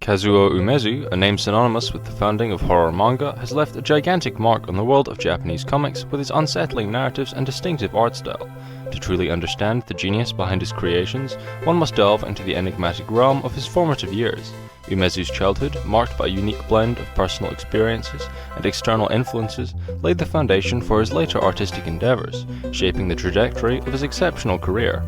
Kazuo Umezu, a name synonymous with the founding of horror manga, has left a gigantic mark on the world of Japanese comics with his unsettling narratives and distinctive art style. To truly understand the genius behind his creations, one must delve into the enigmatic realm of his formative years. Umezu's childhood, marked by a unique blend of personal experiences and external influences, laid the foundation for his later artistic endeavors, shaping the trajectory of his exceptional career.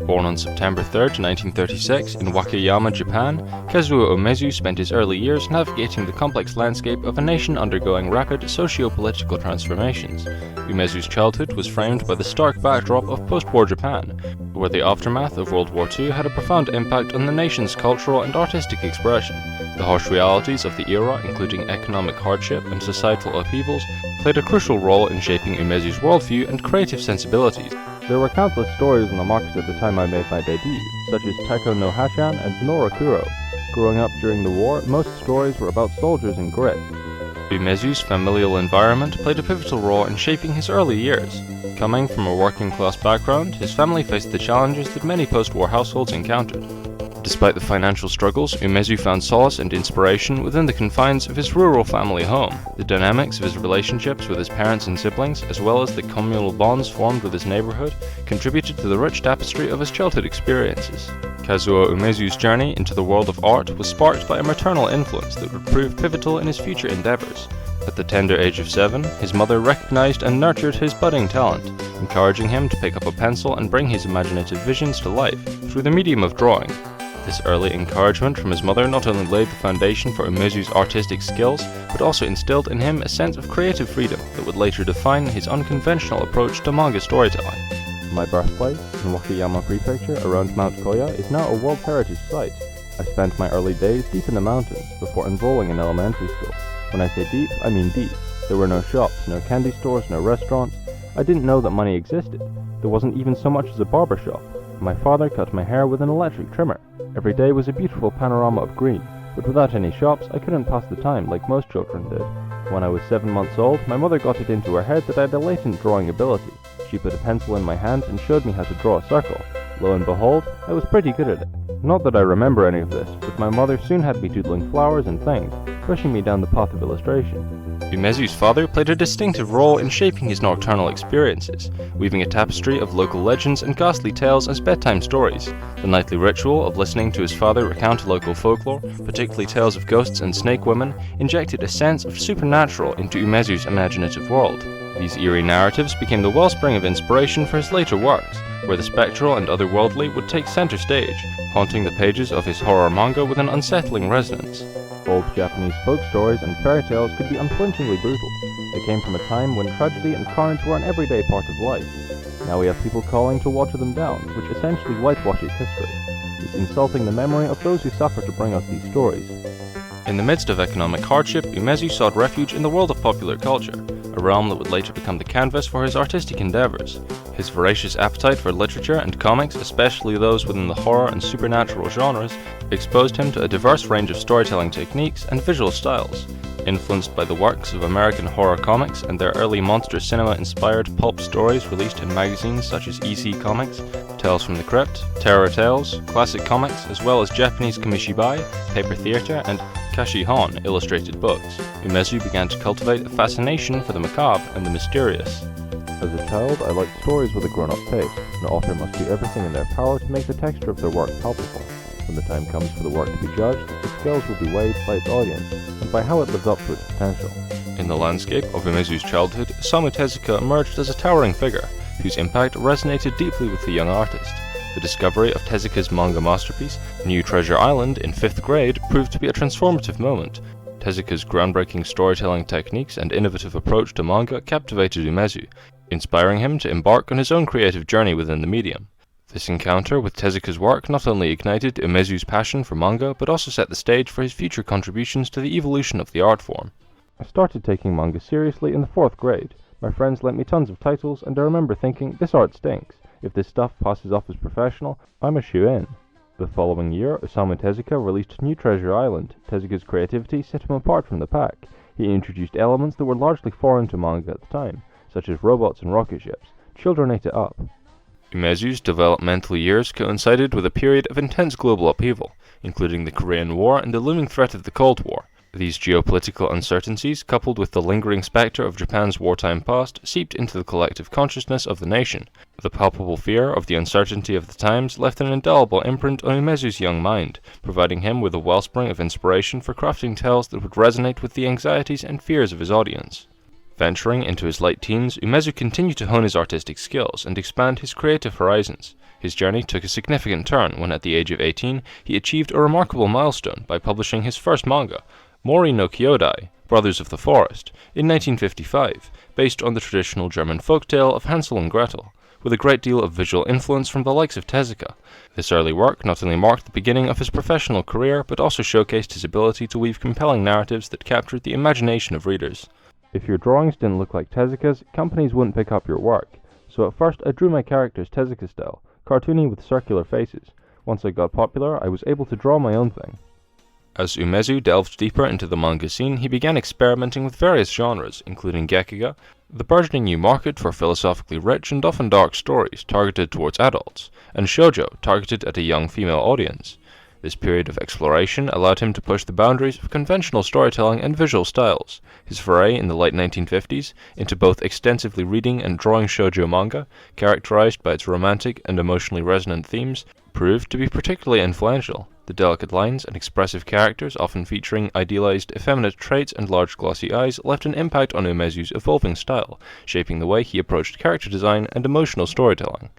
Born on September 3, 1936 in Wakayama, Japan, Kazuo Umezu spent his early years navigating the complex landscape of a nation undergoing rapid socio-political transformations. Umezu's childhood was framed by the stark backdrop of post-war Japan, where the aftermath of World War II had a profound impact on the nation's cultural and artistic expression. The harsh realities of the era, including economic hardship and societal upheavals, played a crucial role in shaping Umezu's worldview and creative sensibilities. There were countless stories in the market at the time I made my debut, such as Taiko no Hachan and Norakuro. Growing up during the war, most stories were about soldiers and grit. Umezu's familial environment played a pivotal role in shaping his early years. Coming from a working-class background, his family faced the challenges that many post-war households encountered. Despite the financial struggles, Umezu found solace and inspiration within the confines of his rural family home. The dynamics of his relationships with his parents and siblings, as well as the communal bonds formed with his neighborhood, contributed to the rich tapestry of his childhood experiences. Kazuo Umezu's journey into the world of art was sparked by a maternal influence that would prove pivotal in his future endeavors. At the tender age of 7, his mother recognized and nurtured his budding talent, encouraging him to pick up a pencil and bring his imaginative visions to life through the medium of drawing. This early encouragement from his mother not only laid the foundation for Umezu's artistic skills, but also instilled in him a sense of creative freedom that would later define his unconventional approach to manga storytelling. My birthplace, in Wakayama Prefecture around Mount Koya, is now a World Heritage Site. I spent my early days deep in the mountains before enrolling in elementary school. When I say deep, I mean deep. There were no shops, no candy stores, no restaurants. I didn't know that money existed. There wasn't even so much as a barber shop. My father cut my hair with an electric trimmer. Every day was a beautiful panorama of green, but without any shops, I couldn't pass the time like most children did. When I was 7 months old, my mother got it into her head that I had a latent drawing ability. She put a pencil in my hand and showed me how to draw a circle. Lo and behold, I was pretty good at it. Not that I remember any of this, but my mother soon had me doodling flowers and things, pushing me down the path of illustration. Umezu's father played a distinctive role in shaping his nocturnal experiences, weaving a tapestry of local legends and ghastly tales as bedtime stories. The nightly ritual of listening to his father recount local folklore, particularly tales of ghosts and snake women, injected a sense of supernatural into Umezu's imaginative world. These eerie narratives became the wellspring of inspiration for his later works, where the spectral and otherworldly would take center stage, haunting the pages of his horror manga with an unsettling resonance. Old Japanese folk stories and fairy tales could be unflinchingly brutal. They came from a time when tragedy and carnage were an everyday part of life. Now we have people calling to water them down, which essentially whitewashes history. It's insulting the memory of those who suffer to bring us these stories. In the midst of economic hardship, Umezu sought refuge in the world of popular culture, a realm that would later become the canvas for his artistic endeavors. His voracious appetite for literature and comics, especially those within the horror and supernatural genres, exposed him to a diverse range of storytelling techniques and visual styles. Influenced by the works of American horror comics and their early monster cinema-inspired pulp stories released in magazines such as EC Comics, Tales from the Crypt, Terror Tales, classic comics, as well as Japanese kamishibai, paper theater, and kashihon illustrated books, Umezu began to cultivate a fascination for the macabre and the mysterious. As a child, I liked stories with a grown-up take. An author must do everything in their power to make the texture of their work palpable. When the time comes for the work to be judged, its skills will be weighed by its audience, and by how it lives up to its potential. In the landscape of Umezu's childhood, Osamu Tezuka emerged as a towering figure, whose impact resonated deeply with the young artist. The discovery of Tezuka's manga masterpiece, New Treasure Island, in 5th grade proved to be a transformative moment. Tezuka's groundbreaking storytelling techniques and innovative approach to manga captivated Umezu, inspiring him to embark on his own creative journey within the medium. This encounter with Tezuka's work not only ignited Umezu's passion for manga, but also set the stage for his future contributions to the evolution of the art form. I started taking manga seriously in the 4th grade. My friends lent me tons of titles, and I remember thinking, this art stinks. If this stuff passes off as professional, I'm a shoo-in. The following year, Osamu Tezuka released New Treasure Island. Tezuka's creativity set him apart from the pack. He introduced elements that were largely foreign to manga at the time, such as robots and rocket ships. Children ate it up. Umezu's developmental years coincided with a period of intense global upheaval. including the Korean War and the looming threat of the Cold War. These geopolitical uncertainties, coupled with the lingering specter of Japan's wartime past, seeped into the collective consciousness of the nation. The palpable fear of the uncertainty of the times left an indelible imprint on Umezu's young mind, providing him with a wellspring of inspiration for crafting tales that would resonate with the anxieties and fears of his audience. Venturing into his late teens, Umezu continued to hone his artistic skills and expand his creative horizons. His journey took a significant turn when, at the age of 18, he achieved a remarkable milestone by publishing his first manga, Mori no Kyodai, Brothers of the Forest, in 1955, based on the traditional German folktale of Hansel and Gretel, with a great deal of visual influence from the likes of Tezuka. This early work not only marked the beginning of his professional career, but also showcased his ability to weave compelling narratives that captured the imagination of readers. If your drawings didn't look like Tezuka's, companies wouldn't pick up your work. So at first I drew my characters Tezuka style, cartoony with circular faces. Once I got popular, I was able to draw my own thing. As Umezu delved deeper into the manga scene, he began experimenting with various genres, including gekiga, the burgeoning new market for philosophically rich and often dark stories targeted towards adults, and shoujo, targeted at a young female audience. This period of exploration allowed him to push the boundaries of conventional storytelling and visual styles. His foray in the late 1950s into both extensively reading and drawing shoujo manga, characterized by its romantic and emotionally resonant themes, proved to be particularly influential. The delicate lines and expressive characters, often featuring idealized effeminate traits and large glossy eyes, left an impact on Umezu's evolving style, shaping the way he approached character design and emotional storytelling.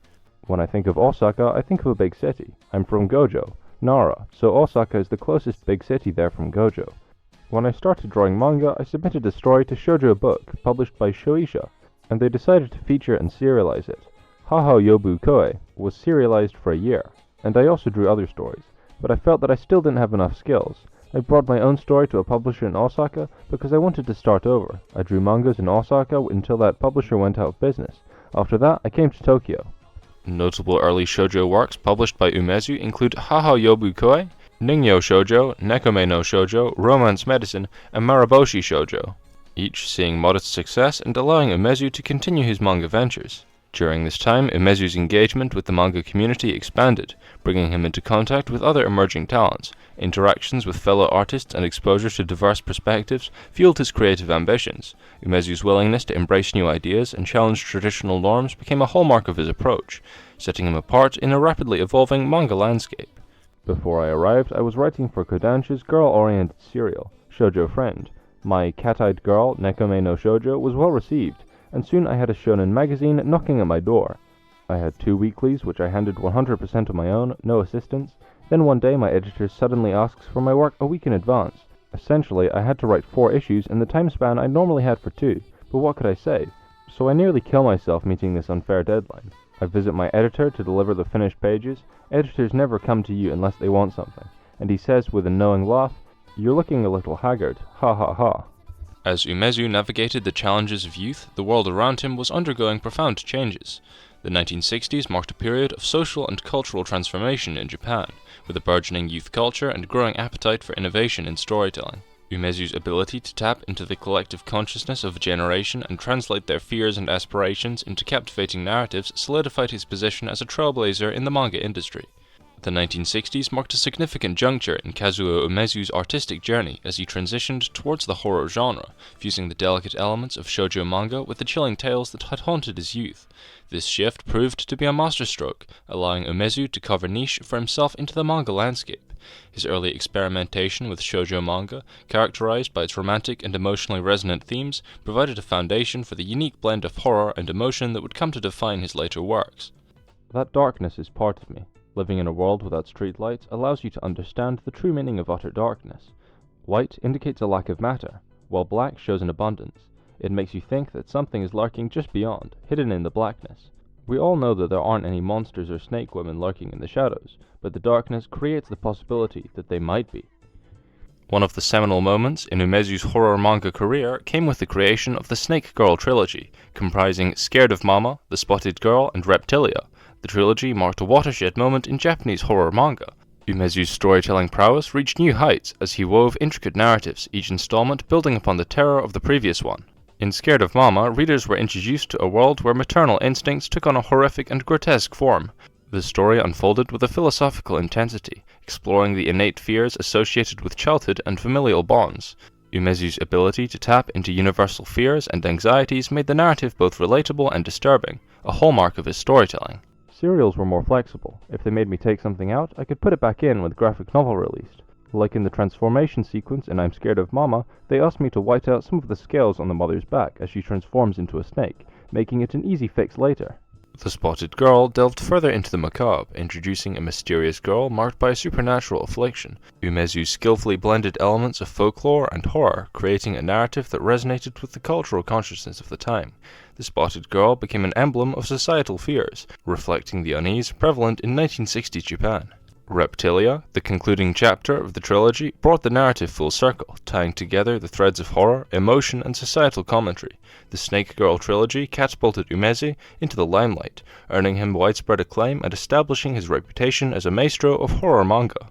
When I think of Osaka, I think of a big city. I'm from Gojo, Nara, so Osaka is the closest big city there from Gojo. When I started drawing manga, I submitted a story to Shoujo Book, published by Shueisha, and they decided to feature and serialize it. Haha Yobu Koe was serialized for a year, and I also drew other stories, but I felt that I still didn't have enough skills. I brought my own story to a publisher in Osaka because I wanted to start over. I drew mangas in Osaka until that publisher went out of business. After that, I came to Tokyo. Notable early shoujo works published by Umezu include Haha Yobu Koe, Ningyo Shoujo, Nekome no Shoujo, Romance Medicine, and Maraboshi Shoujo, each seeing modest success and allowing Umezu to continue his manga ventures. During this time, Umezu's engagement with the manga community expanded, bringing him into contact with other emerging talents. Interactions with fellow artists and exposure to diverse perspectives fueled his creative ambitions. Umezu's willingness to embrace new ideas and challenge traditional norms became a hallmark of his approach, setting him apart in a rapidly evolving manga landscape. Before I arrived, I was writing for Kodansha's girl-oriented serial, Shoujo Friend. My cat-eyed girl, Nekome no Shoujo, was well received, and soon I had a shonen magazine knocking at my door. I had 2 weeklies, which I handled 100% on my own, no assistance. Then one day my editor suddenly asks for my work a week in advance. Essentially, I had to write 4 issues in the time span I normally had for 2, but what could I say? So I nearly kill myself meeting this unfair deadline. I visit my editor to deliver the finished pages. Editors never come to you unless they want something, and he says with a knowing laugh, "You're looking a little haggard, ha ha ha." As Umezu navigated the challenges of youth, the world around him was undergoing profound changes. The 1960s marked a period of social and cultural transformation in Japan, with a burgeoning youth culture and growing appetite for innovation in storytelling. Umezu's ability to tap into the collective consciousness of a generation and translate their fears and aspirations into captivating narratives solidified his position as a trailblazer in the manga industry. The 1960s marked a significant juncture in Kazuo Umezu's artistic journey as he transitioned towards the horror genre, fusing the delicate elements of shoujo manga with the chilling tales that had haunted his youth. This shift proved to be a masterstroke, allowing Umezu to carve a niche for himself into the manga landscape. His early experimentation with shoujo manga, characterized by its romantic and emotionally resonant themes, provided a foundation for the unique blend of horror and emotion that would come to define his later works. That darkness is part of me. Living in a world without streetlights allows you to understand the true meaning of utter darkness. White indicates a lack of matter, while black shows an abundance. It makes you think that something is lurking just beyond, hidden in the blackness. We all know that there aren't any monsters or snake women lurking in the shadows, but the darkness creates the possibility that they might be. One of the seminal moments in Umezu's horror manga career came with the creation of the Snake Girl trilogy, comprising Scared of Mama, The Spotted Girl, and Reptilia. The trilogy marked a watershed moment in Japanese horror manga. Umezu's storytelling prowess reached new heights as he wove intricate narratives, each installment building upon the terror of the previous one. In Scared of Mama, readers were introduced to a world where maternal instincts took on a horrific and grotesque form. The story unfolded with a philosophical intensity, exploring the innate fears associated with childhood and familial bonds. Umezu's ability to tap into universal fears and anxieties made the narrative both relatable and disturbing, a hallmark of his storytelling. Serials were more flexible. If they made me take something out, I could put it back in when the graphic novel released. Like in the transformation sequence in I'm Scared of Mama, they asked me to white out some of the scales on the mother's back as she transforms into a snake, making it an easy fix later. The Spotted Girl delved further into the macabre, introducing a mysterious girl marked by a supernatural affliction. Umezu skillfully blended elements of folklore and horror, creating a narrative that resonated with the cultural consciousness of the time. The Spotted Girl became an emblem of societal fears, reflecting the unease prevalent in 1960s Japan. Reptilia, the concluding chapter of the trilogy, brought the narrative full circle, tying together the threads of horror, emotion, and societal commentary. The Snake Girl trilogy catapulted Umezu into the limelight, earning him widespread acclaim and establishing his reputation as a maestro of horror manga.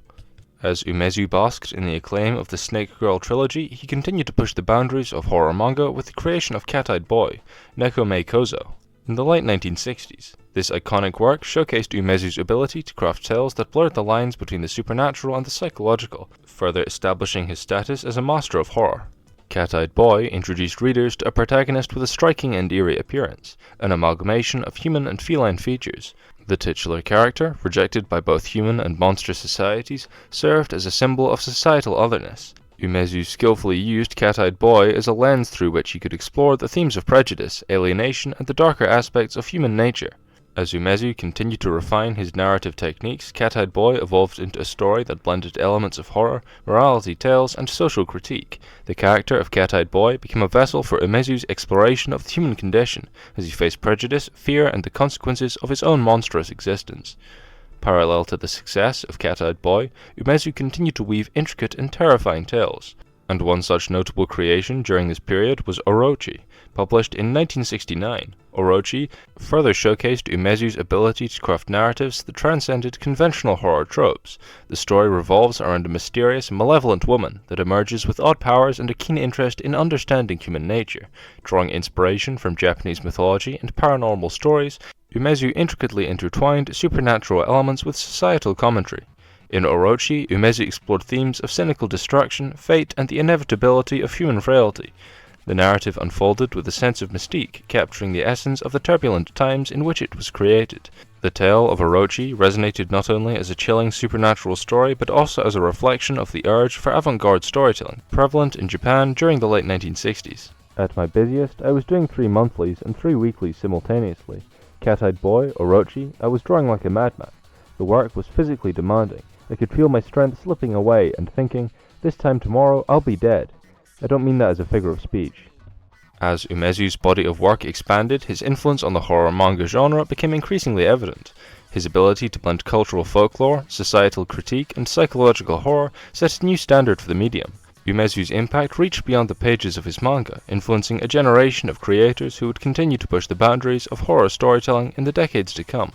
As Umezu basked in the acclaim of the Snake Girl trilogy, he continued to push the boundaries of horror manga with the creation of Cat-Eyed Boy, Nekome Kozo, in the late 1960s. This iconic work showcased Umezu's ability to craft tales that blurred the lines between the supernatural and the psychological, further establishing his status as a master of horror. Cat-Eyed Boy introduced readers to a protagonist with a striking and eerie appearance, an amalgamation of human and feline features. The titular character, rejected by both human and monster societies, served as a symbol of societal otherness. Umezu skillfully used Cat-Eyed Boy as a lens through which he could explore the themes of prejudice, alienation, and the darker aspects of human nature. As Umezu continued to refine his narrative techniques, Cat-Eyed Boy evolved into a story that blended elements of horror, morality tales, and social critique. The character of Cat-Eyed Boy became a vessel for Umezu's exploration of the human condition, as he faced prejudice, fear, and the consequences of his own monstrous existence. Parallel to the success of Cat-Eyed Boy, Umezu continued to weave intricate and terrifying tales. And one such notable creation during this period was Orochi, published in 1969. Orochi further showcased Umezu's ability to craft narratives that transcended conventional horror tropes. The story revolves around a mysterious, malevolent woman that emerges with odd powers and a keen interest in understanding human nature. Drawing inspiration from Japanese mythology and paranormal stories, Umezu intricately intertwined supernatural elements with societal commentary. In Orochi, Umezu explored themes of cynical destruction, fate, and the inevitability of human frailty. The narrative unfolded with a sense of mystique, capturing the essence of the turbulent times in which it was created. The tale of Orochi resonated not only as a chilling supernatural story, but also as a reflection of the urge for avant-garde storytelling, prevalent in Japan during the late 1960s. At my busiest, I was doing 3 monthlies and 3 weeklies simultaneously. Cat-Eyed Boy, Orochi, I was drawing like a madman. The work was physically demanding. I could feel my strength slipping away and thinking, this time tomorrow I'll be dead. I don't mean that as a figure of speech. As Umezu's body of work expanded, his influence on the horror manga genre became increasingly evident. His ability to blend cultural folklore, societal critique, and psychological horror set a new standard for the medium. Umezu's impact reached beyond the pages of his manga, influencing a generation of creators who would continue to push the boundaries of horror storytelling in the decades to come.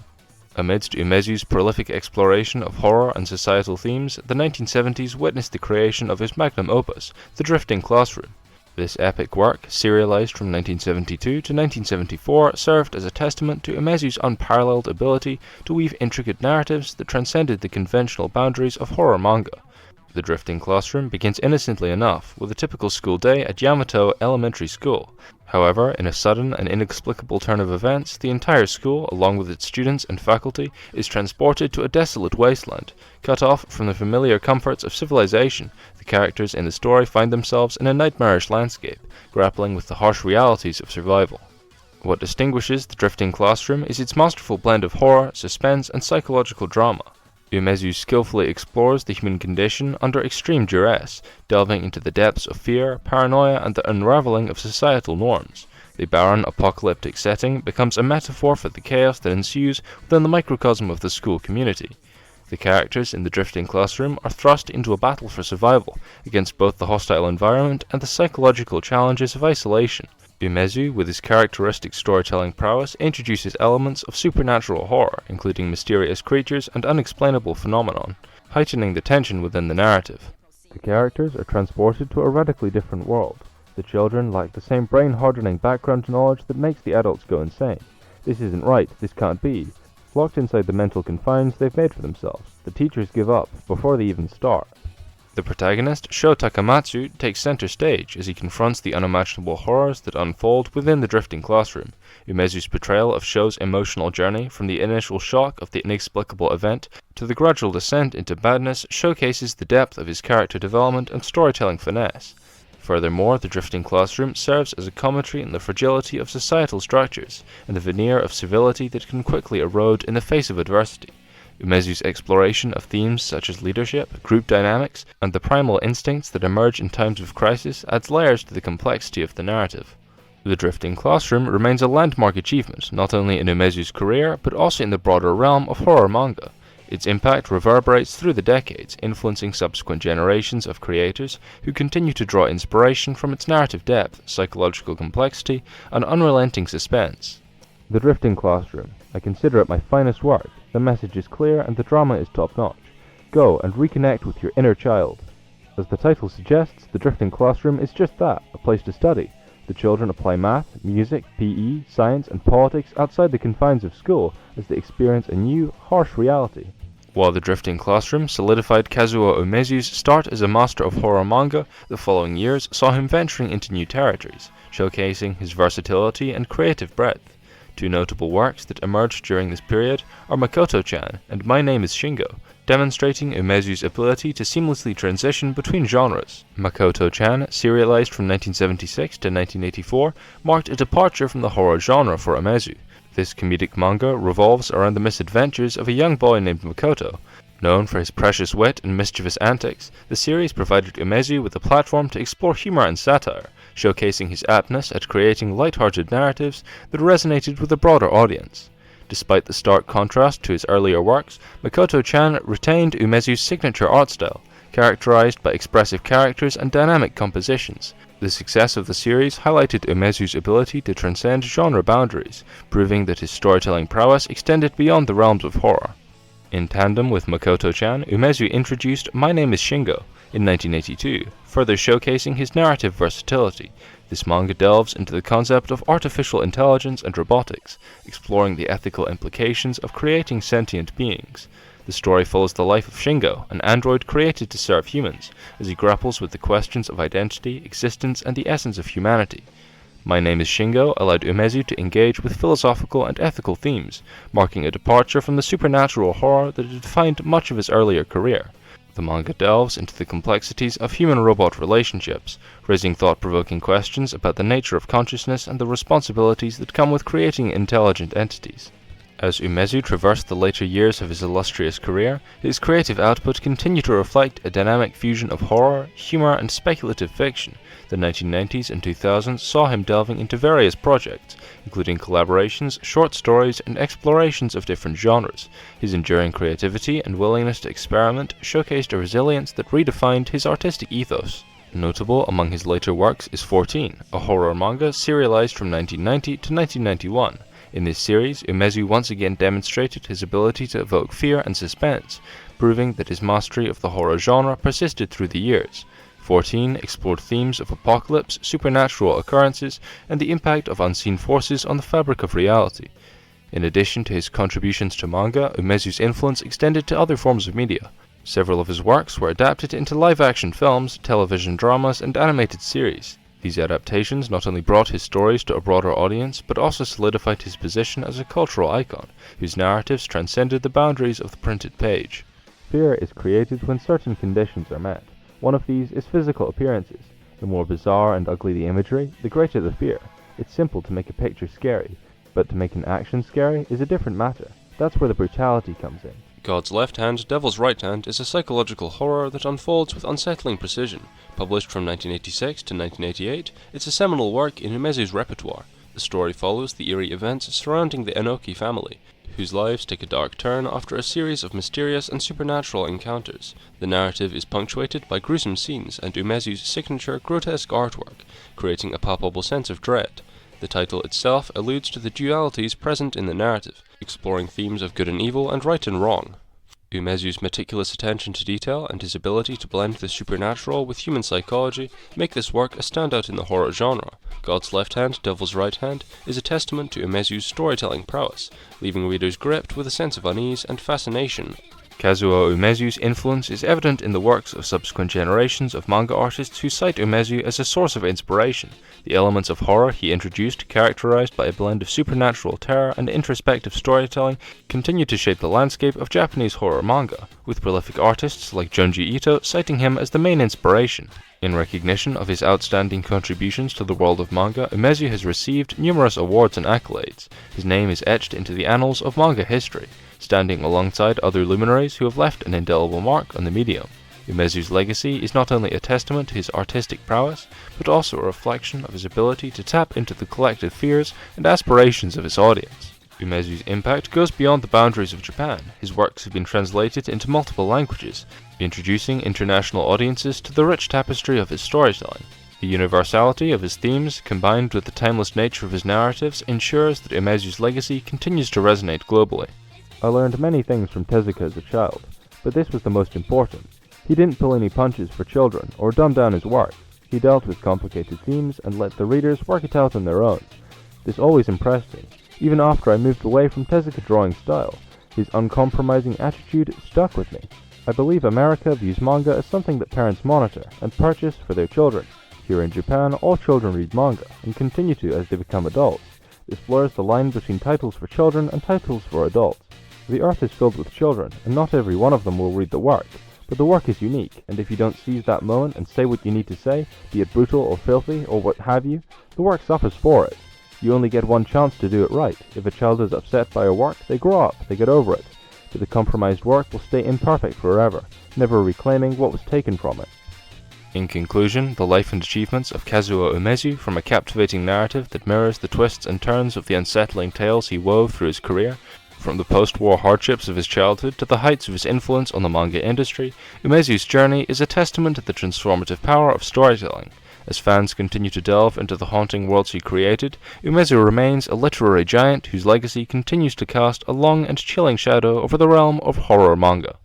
Amidst Umezu's prolific exploration of horror and societal themes, the 1970s witnessed the creation of his magnum opus, The Drifting Classroom. This epic work, serialized from 1972 to 1974, served as a testament to Umezu's unparalleled ability to weave intricate narratives that transcended the conventional boundaries of horror manga. The Drifting Classroom begins innocently enough, with a typical school day at Yamato Elementary School. However, in a sudden and inexplicable turn of events, the entire school, along with its students and faculty, is transported to a desolate wasteland. Cut off from the familiar comforts of civilization, the characters in the story find themselves in a nightmarish landscape, grappling with the harsh realities of survival. What distinguishes The Drifting Classroom is its masterful blend of horror, suspense, and psychological drama. Umezu skillfully explores the human condition under extreme duress, delving into the depths of fear, paranoia, and the unraveling of societal norms. The barren, apocalyptic setting becomes a metaphor for the chaos that ensues within the microcosm of the school community. The characters in The Drifting Classroom are thrust into a battle for survival against both the hostile environment and the psychological challenges of isolation. Umezu, with his characteristic storytelling prowess, introduces elements of supernatural horror, including mysterious creatures and unexplainable phenomenon, heightening the tension within the narrative. The characters are transported to a radically different world. The children lack the same brain-hardening background knowledge that makes the adults go insane. This isn't right, this can't be. Locked inside the mental confines they've made for themselves, the teachers give up before they even start. The protagonist, Sho Takamatsu, takes center stage as he confronts the unimaginable horrors that unfold within the drifting classroom. Umezu's portrayal of Sho's emotional journey from the initial shock of the inexplicable event to the gradual descent into madness showcases the depth of his character development and storytelling finesse. Furthermore, the drifting classroom serves as a commentary on the fragility of societal structures and the veneer of civility that can quickly erode in the face of adversity. Umezu's exploration of themes such as leadership, group dynamics, and the primal instincts that emerge in times of crisis adds layers to the complexity of the narrative. The drifting classroom remains a landmark achievement, not only in Umezu's career, but also in the broader realm of horror manga. Its impact reverberates through the decades, influencing subsequent generations of creators who continue to draw inspiration from its narrative depth, psychological complexity, and unrelenting suspense. The Drifting Classroom. I consider it my finest work. The message is clear and the drama is top-notch. Go and reconnect with your inner child. As the title suggests, the Drifting Classroom is just that, a place to study. The children apply math, music, PE, science, and politics outside the confines of school as they experience a new, harsh reality. While the Drifting Classroom solidified Kazuo Umezu's start as a master of horror manga, the following years saw him venturing into new territories, showcasing his versatility and creative breadth. Two notable works that emerged during this period are Makoto-chan and My Name is Shingo, demonstrating Umezu's ability to seamlessly transition between genres. Makoto-chan, serialized from 1976 to 1984, marked a departure from the horror genre for Umezu. This comedic manga revolves around the misadventures of a young boy named Makoto. Known for his precious wit and mischievous antics, the series provided Umezu with a platform to explore humor and satire, showcasing his aptness at creating light-hearted narratives that resonated with a broader audience. Despite the stark contrast to his earlier works, Makoto-chan retained Umezu's signature art style, characterized by expressive characters and dynamic compositions. The success of the series highlighted Umezu's ability to transcend genre boundaries, proving that his storytelling prowess extended beyond the realms of horror. In tandem with Makoto-chan, Umezu introduced My Name is Shingo in 1982, further showcasing his narrative versatility. This manga delves into the concept of artificial intelligence and robotics, exploring the ethical implications of creating sentient beings. The story follows the life of Shingo, an android created to serve humans, as he grapples with the questions of identity, existence, and the essence of humanity. My Name is Shingo allowed Umezu to engage with philosophical and ethical themes, marking a departure from the supernatural horror that had defined much of his earlier career. The manga delves into the complexities of human-robot relationships, raising thought-provoking questions about the nature of consciousness and the responsibilities that come with creating intelligent entities. As Umezu traversed the later years of his illustrious career, his creative output continued to reflect a dynamic fusion of horror, humor, and speculative fiction. The 1990s and 2000s saw him delving into various projects, including collaborations, short stories, and explorations of different genres. His enduring creativity and willingness to experiment showcased a resilience that redefined his artistic ethos. Notable among his later works is 14, a horror manga serialized from 1990 to 1991. In this series, Umezu once again demonstrated his ability to evoke fear and suspense, proving that his mastery of the horror genre persisted through the years. 14 explored themes of apocalypse, supernatural occurrences, and the impact of unseen forces on the fabric of reality. In addition to his contributions to manga, Umezu's influence extended to other forms of media. Several of his works were adapted into live-action films, television dramas, and animated series. These adaptations not only brought his stories to a broader audience, but also solidified his position as a cultural icon, whose narratives transcended the boundaries of the printed page. Fear is created when certain conditions are met. One of these is physical appearances. The more bizarre and ugly the imagery, the greater the fear. It's simple to make a picture scary, but to make an action scary is a different matter. That's where the brutality comes in. God's Left Hand, Devil's Right Hand is a psychological horror that unfolds with unsettling precision. Published from 1986 to 1988, it's a seminal work in Umezu's repertoire. The story follows the eerie events surrounding the Enoki family, whose lives take a dark turn after a series of mysterious and supernatural encounters. The narrative is punctuated by gruesome scenes and Umezu's signature grotesque artwork, creating a palpable sense of dread. The title itself alludes to the dualities present in the narrative, exploring themes of good and evil and right and wrong. Umezu's meticulous attention to detail and his ability to blend the supernatural with human psychology make this work a standout in the horror genre. God's Left Hand, Devil's Right Hand is a testament to Umezu's storytelling prowess, leaving readers gripped with a sense of unease and fascination. Kazuo Umezu's influence is evident in the works of subsequent generations of manga artists who cite Umezu as a source of inspiration. The elements of horror he introduced, characterized by a blend of supernatural terror and introspective storytelling, continue to shape the landscape of Japanese horror manga, with prolific artists like Junji Ito citing him as the main inspiration. In recognition of his outstanding contributions to the world of manga, Umezu has received numerous awards and accolades. His name is etched into the annals of manga history, standing alongside other luminaries who have left an indelible mark on the medium. Umezu's legacy is not only a testament to his artistic prowess, but also a reflection of his ability to tap into the collective fears and aspirations of his audience. Umezu's impact goes beyond the boundaries of Japan. His works have been translated into multiple languages, introducing international audiences to the rich tapestry of his storytelling. The universality of his themes, combined with the timeless nature of his narratives, ensures that Umezu's legacy continues to resonate globally. I learned many things from Tezuka as a child, but this was the most important. He didn't pull any punches for children or dumb down his work. He dealt with complicated themes and let the readers work it out on their own. This always impressed me, even after I moved away from Tezuka drawing style. His uncompromising attitude stuck with me. I believe America views manga as something that parents monitor and purchase for their children. Here in Japan, all children read manga and continue to as they become adults. This blurs the line between titles for children and titles for adults. The earth is filled with children, and not every one of them will read the work, but the work is unique, and if you don't seize that moment and say what you need to say, be it brutal or filthy or what have you, the work suffers for it. You only get one chance to do it right. If a child is upset by a work, they grow up, they get over it. But the compromised work will stay imperfect forever, never reclaiming what was taken from it. In conclusion, the life and achievements of Kazuo Umezu, from a captivating narrative that mirrors the twists and turns of the unsettling tales he wove through his career, from the post-war hardships of his childhood to the heights of his influence on the manga industry, Umezu's journey is a testament to the transformative power of storytelling. As fans continue to delve into the haunting worlds he created, Umezu remains a literary giant whose legacy continues to cast a long and chilling shadow over the realm of horror manga.